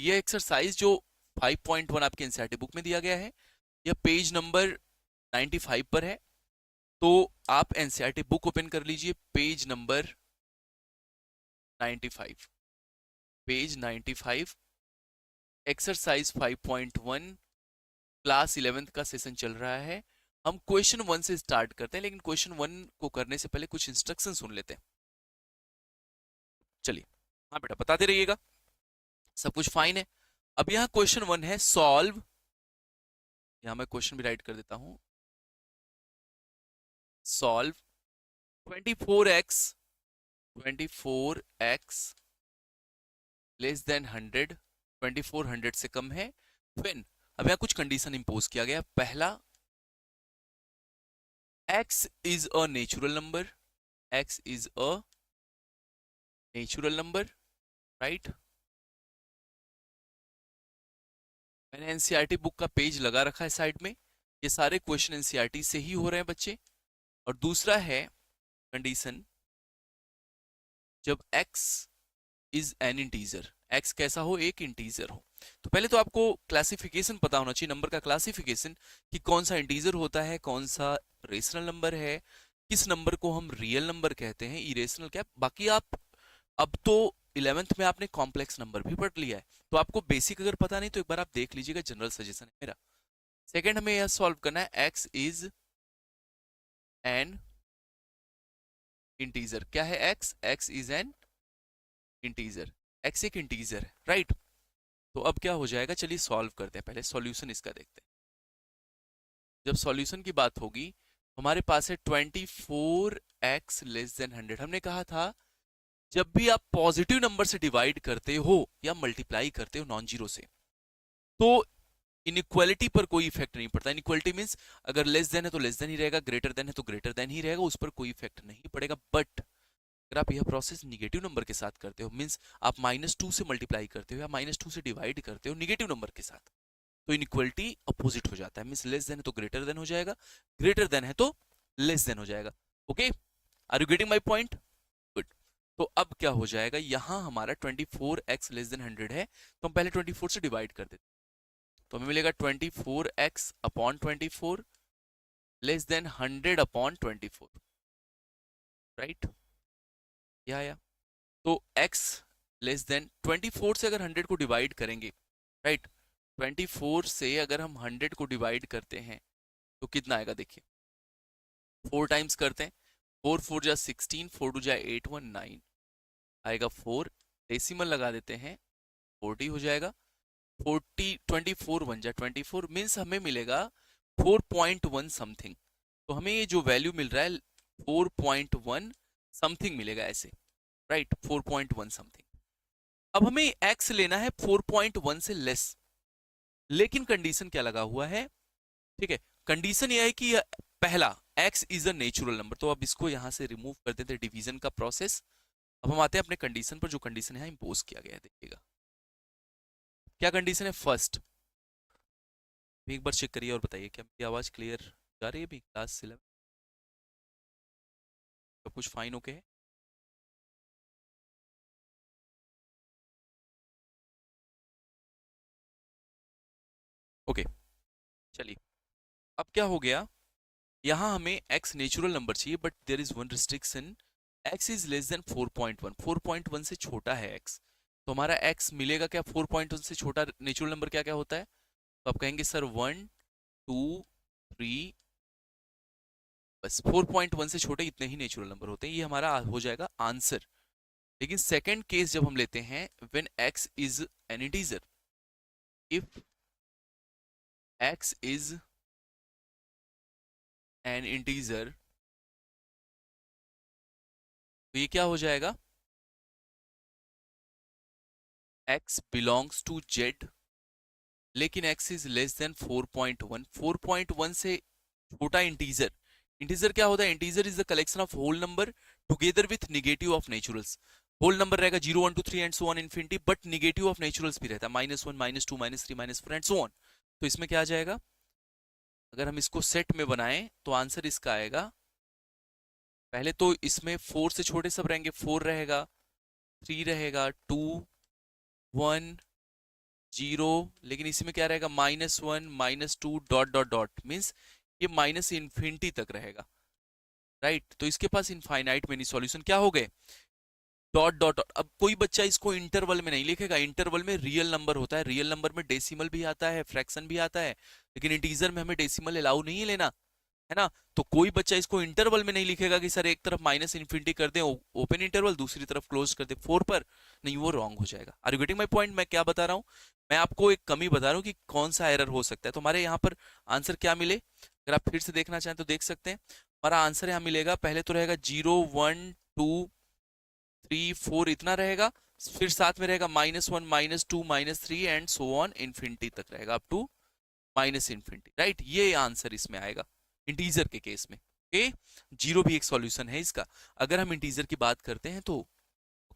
ये एक्सरसाइज जो 5.1 आपके एनसीईआरटी बुक में दिया गया है, यह पेज नंबर 95 पर है। तो आप एनसीईआरटी बुक ओपन कर लीजिए, page number 95, page 95, exercise 5.1, class 11th का सेशन चल रहा है। हम क्वेश्चन 1 से स्टार्ट करते हैं, लेकिन क्वेश्चन 1 को करने से पहले कुछ इंस्ट्रक्शन सुन लेते हैं। चलिए, हाँ बेटा बताते रहिएगा, सब कुछ फाइन है। अब यहाँ क्वेश्चन 1 है सॉल्व, यहाँ मैं क्वेश्चन भी राइट कर देता हूँ। Solve 24x, 24x less than 100, 2400 से कम है। फिर अब यहाँ कुछ कंडीशन इंपोज किया गया। पहला, x is a natural number, x is a natural number, right. मैंने एनसीईआरटी बुक का पेज लगा रखा है साइड में, ये सारे क्वेश्चन एनसीईआरटी से ही हो रहे हैं बच्चे। और दूसरा है कंडीशन, जब x is an integer, x कैसा हो, एक इंटीजर हो। तो पहले तो आपको क्लासिफिकेशन पता होना चाहिए, नंबर का क्लासिफिकेशन, कि कौन सा इंटीजर होता है, कौन सा रेशनल नंबर है, किस नंबर को हम रियल नंबर कहते हैं, इरेशनल क्या। बाकी आप अब तो 11th में आपने कॉम्प्लेक्स नंबर भी पढ़ लिया है, तो आपको बेसिक अगर पता नहीं तो एक बार आप देख लीजिएगा, जनरल सजेशन है मेरा। सेकेंड, हमें यह सॉल्व करना है, x इज एन इंटीजर। क्या है x? x is an integer, x एक इंटीजर है, राइट। तो अब क्या हो जाएगा, चलिए सॉल्व करते हैं, पहले सॉल्यूशन इसका देखते हैं। जब सॉल्यूशन की बात होगी, हमारे पास है 24x लेस देन 100। हमने कहा था जब भी आप पॉजिटिव नंबर से डिवाइड करते हो या मल्टीप्लाई करते हो नॉन जीरो से, तो इनइक्वालिटी पर कोई इफेक्ट नहीं पड़ता। इनइक्वालिटी मींस अगर लेस देन है तो लेस देन ही रहेगा, ग्रेटर देन है तो ग्रेटर देन ही रहेगा, उस पर कोई इफेक्ट नहीं पड़ेगा। बट अगर आप यह प्रोसेस निगेटिव नंबर के साथ करते हो, मींस आप -2 से मल्टीप्लाई करते हो या -2 से डिवाइड करते हो निगेटिव नंबर के साथ, तो इनइक्वालिटी अपोजिट हो जाता है। मींस लेस देन है तो ग्रेटर देन हो जाएगा, ग्रेटर देन है तो लेस देन हो जाएगा। Okay, are you getting my point? Good. तो अब क्या हो जाएगा, यहां हमारा 24x लेस देन 100 है, तो हम पहले 24 से डिवाइड कर देते, तो हमें मिलेगा 24x upon 24 less than 100 upon 24, right. क्या आया? तो x लेस देन 24 से अगर 100 को डिवाइड करेंगे, राइट, 24 से अगर हम 100 को डिवाइड करते हैं तो कितना आएगा, देखिए 4 टाइम्स करते हैं, 4 4 जा 16, 4 2 जा 8 1 9 आएगा 4, डेसिमल लगा देते हैं 40 हो जाएगा। 40 24 1 जा 24 मीन्स हमें मिलेगा 4.1 समथिंग। तो हमें ये जो वैल्यू मिल रहा है 4.1 समथिंग मिलेगा ऐसे, राइट, 4.1 समथिंग। अब हमें x लेना है 4.1 से लेस, लेकिन कंडीशन क्या लगा हुआ है, ठीक है, कंडीशन यह है कि पहला x is a natural number. तो अब इसको यहां से रिमूव कर देते हैं, डिवीजन का प्रोसेस। अब हम आते हैं अपने कंडीशन पर, जो कंडीशन यहां इंपोज किया गया है, देखिएगा क्या कंडीशन है। फर्स्ट, एक बार चेक करिए और बताइए क्या मेरी आवाज क्लियर जा रही है अभी क्लास 11? सब कुछ फाइन ओके है? ओके, चलिए। अब क्या हो गया, यहां हमें x नेचुरल नंबर चाहिए, but there is one restriction, x is less than 4.1, 4.1 से छोटा है x। तो हमारा x मिलेगा क्या, 4.1 से छोटा नेचुरल नंबर क्या क्या होता है? तो आप कहेंगे सर 1 2 3, बस 4.1 से छोटे इतने ही नेचुरल नंबर होते हैं, ये हमारा हो जाएगा आंसर। लेकिन सेकंड केस जब हम लेते हैं, when x is an integer, if x is an integer, तो ये क्या हो जाएगा, x बिलोंग्स टू z, लेकिन x इज लेस देन 4.1, 4.1 से छोटा इंटीजर। इंटीजर क्या होता है, integer is the collection of whole number together with negative of naturals. Whole number रहेगा 0 1 2 3 and so on infinity, but negative of naturals भी रहता है, -1 -2 -3 -4 एंड सो ऑन। तो इसमें क्या आ जाएगा, अगर हम इसको सेट में बनाएं तो आंसर इसका आएगा, पहले तो इसमें 4 से छोटे सब रहेंगे, 4 रहेगा, 3 रहेगा, 2 1 जीरो, लेकिन इसी में क्या रहेगा, -1 -2 डॉट डॉट डॉट, मीन्स ये माइनस इन्फिनिटी तक रहेगा, राइट। तो इसके पास इनफाइनाइट मेनी सॉल्यूशन क्या हो गए, डॉट डॉट डॉट। अब कोई बच्चा इसको इंटरवल में नहीं लिखेगा, इंटरवल में रियल नंबर होता है, रियल नंबर में डेसिमल भी आता है, फ्रैक्शन भी आता है, लेकिन इंटीजर में हमें डेसिमल अलाउ नहीं है लेना, है ना। तो कोई बच्चा इसको इंटरवल में नहीं लिखेगा कि सर एक तरफ माइनस इन्फिनिटी कर दें ओपन इंटरवल, दूसरी तरफ क्लोज कर दे 4 पर, नहीं, वो रॉन्ग हो जाएगा। Are you getting my point? मैं क्या बता रहा हूँ, मैं आपको एक कमी बता रहा हूँ कि कौन सा एरर हो सकता है। तो हमारे यहाँ पर आंसर क्या मिले, अगर आप फिर से देखना चाहें तो देख सकते हैं। हमारा आंसर यहाँ मिलेगा, पहले तो रहेगा 0 1 2 3 4 इतना रहेगा, फिर साथ में रहेगा -1 -2 -3 एंड सो ऑन इन्फिनिटी तक रहेगा, up to minus infinity, right. ये आंसर इसमें आएगा इंटीजर के केस में। ओके, जीरो भी एक सॉल्यूशन है इसका। अगर हम इंटीजर की बात करते हैं तो